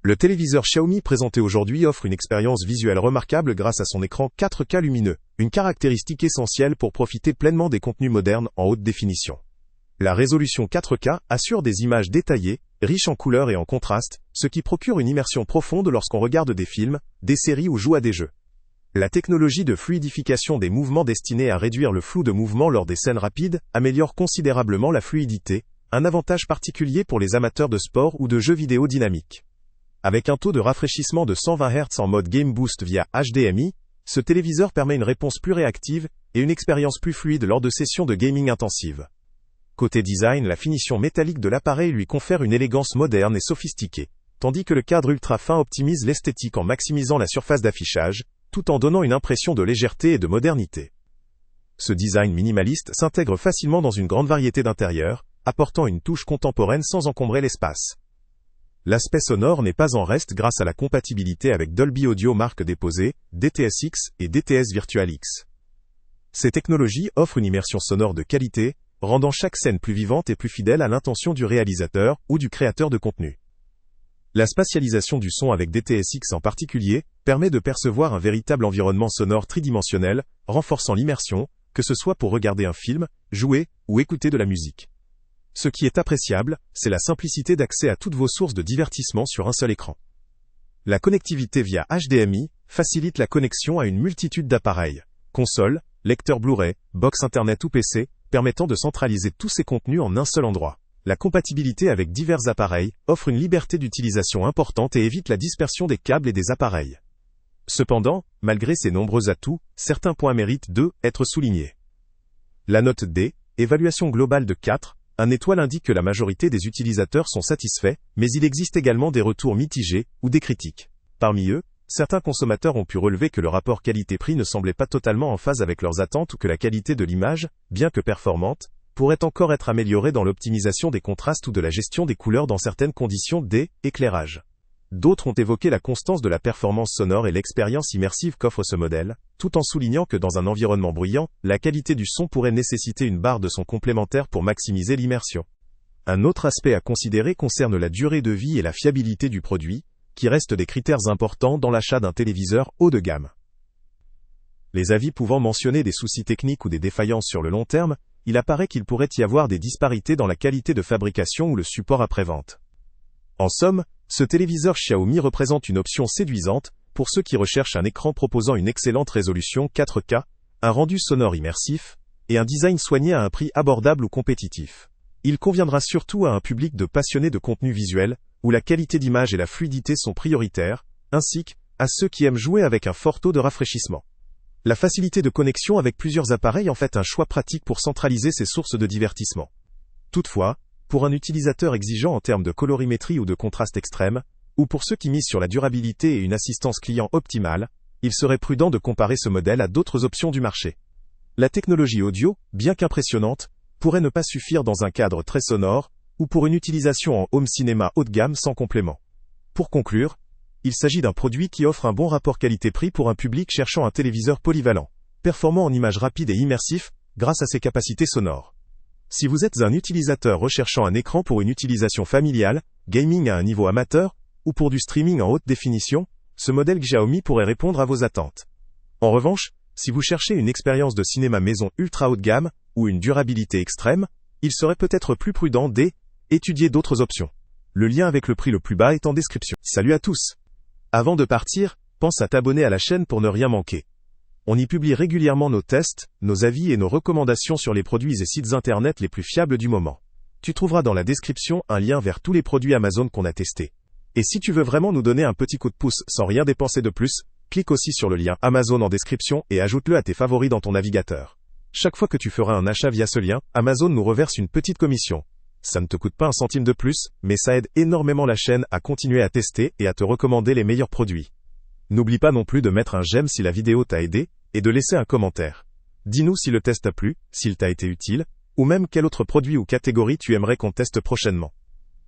Le téléviseur Xiaomi présenté aujourd'hui offre une expérience visuelle remarquable grâce à son écran 4K lumineux, une caractéristique essentielle pour profiter pleinement des contenus modernes en haute définition. La résolution 4K assure des images détaillées, riches en couleurs et en contrastes, ce qui procure une immersion profonde lorsqu'on regarde des films, des séries ou joue à des jeux. La technologie de fluidification des mouvements destinée à réduire le flou de mouvement lors des scènes rapides améliore considérablement la fluidité, un avantage particulier pour les amateurs de sport ou de jeux vidéo dynamiques. Avec un taux de rafraîchissement de 120 Hz en mode Game Boost via HDMI, ce téléviseur permet une réponse plus réactive et une expérience plus fluide lors de sessions de gaming intensives. Côté design, la finition métallique de l'appareil lui confère une élégance moderne et sophistiquée, tandis que le cadre ultra fin optimise l'esthétique en maximisant la surface d'affichage, tout en donnant une impression de légèreté et de modernité. Ce design minimaliste s'intègre facilement dans une grande variété d'intérieurs, apportant une touche contemporaine sans encombrer l'espace. L'aspect sonore n'est pas en reste grâce à la compatibilité avec Dolby Audio marque déposée, DTS:X et DTS Virtual-X. Ces technologies offrent une immersion sonore de qualité, rendant chaque scène plus vivante et plus fidèle à l'intention du réalisateur ou du créateur de contenu. La spatialisation du son avec DTS:X en particulier permet de percevoir un véritable environnement sonore tridimensionnel, renforçant l'immersion, que ce soit pour regarder un film, jouer ou écouter de la musique. Ce qui est appréciable, c'est la simplicité d'accès à toutes vos sources de divertissement sur un seul écran. La connectivité via HDMI facilite la connexion à une multitude d'appareils, consoles, lecteurs Blu-ray, box Internet ou PC, permettant de centraliser tous ces contenus en un seul endroit. La compatibilité avec divers appareils offre une liberté d'utilisation importante et évite la dispersion des câbles et des appareils. Cependant, malgré ces nombreux atouts, certains points méritent d'être soulignés. La note D, évaluation globale de 4, un étoile indique que la majorité des utilisateurs sont satisfaits, mais il existe également des retours mitigés ou des critiques. Parmi eux, certains consommateurs ont pu relever que le rapport qualité-prix ne semblait pas totalement en phase avec leurs attentes ou que la qualité de l'image, bien que performante, pourrait encore être améliorée dans l'optimisation des contrastes ou de la gestion des couleurs dans certaines conditions d'éclairage. D'autres ont évoqué la constance de la performance sonore et l'expérience immersive qu'offre ce modèle, tout en soulignant que dans un environnement bruyant, la qualité du son pourrait nécessiter une barre de son complémentaire pour maximiser l'immersion. Un autre aspect à considérer concerne la durée de vie et la fiabilité du produit, qui restent des critères importants dans l'achat d'un téléviseur haut de gamme. Les avis pouvant mentionner des soucis techniques ou des défaillances sur le long terme, il apparaît qu'il pourrait y avoir des disparités dans la qualité de fabrication ou le support après-vente. En somme, ce téléviseur Xiaomi représente une option séduisante pour ceux qui recherchent un écran proposant une excellente résolution 4K, un rendu sonore immersif, et un design soigné à un prix abordable ou compétitif. Il conviendra surtout à un public de passionnés de contenu visuel, où la qualité d'image et la fluidité sont prioritaires, ainsi qu'à ceux qui aiment jouer avec un fort taux de rafraîchissement. La facilité de connexion avec plusieurs appareils en fait un choix pratique pour centraliser ses sources de divertissement. Toutefois, pour un utilisateur exigeant en termes de colorimétrie ou de contraste extrême, ou pour ceux qui misent sur la durabilité et une assistance client optimale, il serait prudent de comparer ce modèle à d'autres options du marché. La technologie audio, bien qu'impressionnante, pourrait ne pas suffire dans un cadre très sonore, ou pour une utilisation en home cinéma haut de gamme sans complément. Pour conclure, il s'agit d'un produit qui offre un bon rapport qualité-prix pour un public cherchant un téléviseur polyvalent, performant en images rapides et immersif, grâce à ses capacités sonores. Si vous êtes un utilisateur recherchant un écran pour une utilisation familiale, gaming à un niveau amateur, ou pour du streaming en haute définition, ce modèle Xiaomi pourrait répondre à vos attentes. En revanche, si vous cherchez une expérience de cinéma maison ultra haut de gamme, ou une durabilité extrême, il serait peut-être plus prudent d'étudier d'autres options. Le lien avec le prix le plus bas est en description. Salut à tous! Avant de partir, pense à t'abonner à la chaîne pour ne rien manquer. On y publie régulièrement nos tests, nos avis et nos recommandations sur les produits et sites internet les plus fiables du moment. Tu trouveras dans la description un lien vers tous les produits Amazon qu'on a testés. Et si tu veux vraiment nous donner un petit coup de pouce sans rien dépenser de plus, clique aussi sur le lien Amazon en description et ajoute-le à tes favoris dans ton navigateur. Chaque fois que tu feras un achat via ce lien, Amazon nous reverse une petite commission. Ça ne te coûte pas un centime de plus, mais ça aide énormément la chaîne à continuer à tester et à te recommander les meilleurs produits. N'oublie pas non plus de mettre un j'aime si la vidéo t'a aidé, et de laisser un commentaire. Dis-nous si le test t'a plu, s'il t'a été utile, ou même quel autre produit ou catégorie tu aimerais qu'on teste prochainement.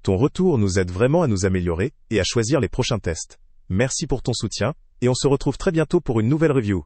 Ton retour nous aide vraiment à nous améliorer, et à choisir les prochains tests. Merci pour ton soutien, et on se retrouve très bientôt pour une nouvelle review.